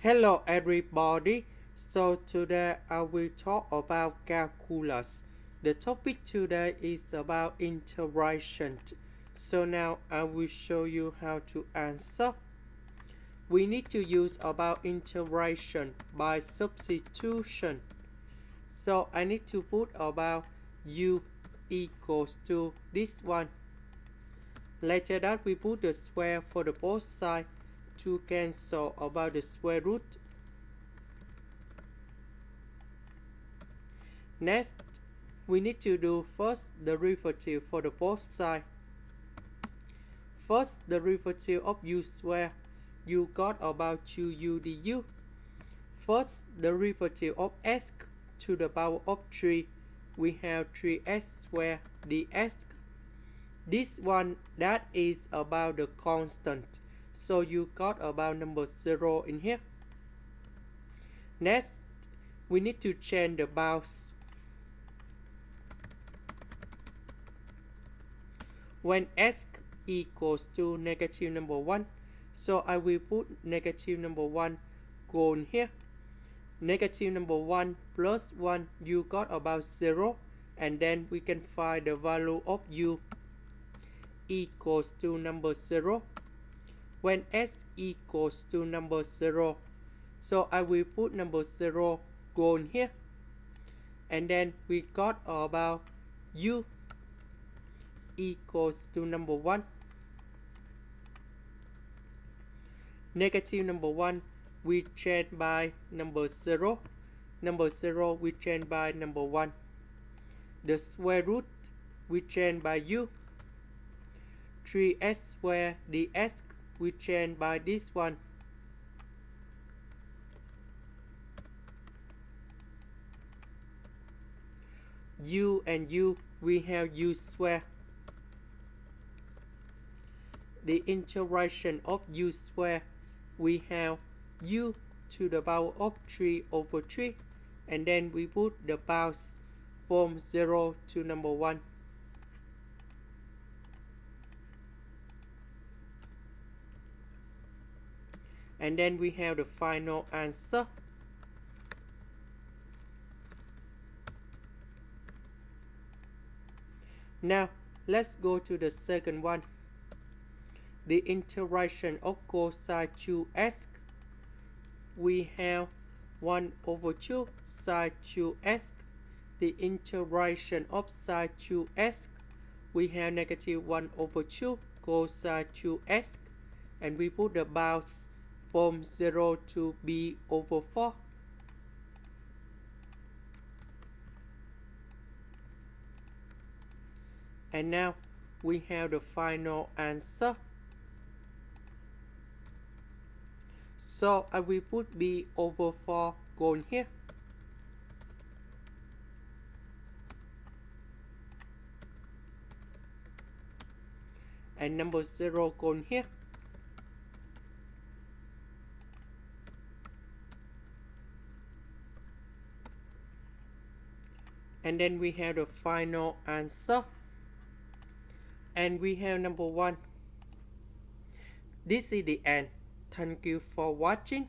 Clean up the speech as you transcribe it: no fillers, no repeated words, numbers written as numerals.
Hello everybody. So today I will talk about calculus. The topic today is about integration. So now I will show you how to answer. We need to use about integration by substitution. So I need to put about u equals to this one. Later that we put the square for the both sides to cancel about the square root. Next, we need to do first derivative for the both sides. First derivative of u square, you got about 2u du. First derivative of s to the power of 3, we have 3s square ds. This one, that is about the constant. So you got about number 0 in here. Next, we need to change the bounds. When s equals to negative number 1, so I will put negative number 1 go in here. Negative number 1 plus 1, you got about 0, and then we can find the value of u equals to number 0 when s equals to number 0. So I will put number 0 go in here, and then we got about u equals to number 1. Negative number 1 we change by number 0. Number 0 we change by number 1. The square root we change by u. 3s square ds we change by this one. U and u, we have u square. The integration of u square, we have u to the power of 3 over 3, and then we put the bounds from 0 to number 1. And then we have the final answer. Now, let's go to the second one. The integration of cos2x. We have 1 over 2 sine 2x. The integration of sine 2x. We have negative 1 over 2 cosine 2x. And we put the bounds from 0 to b over 4. And now we have the final answer. So I will put b over 4 go in here. And number 0 go in here. And then we have the final answer. And we have number 1. This is the end. Thank you for watching.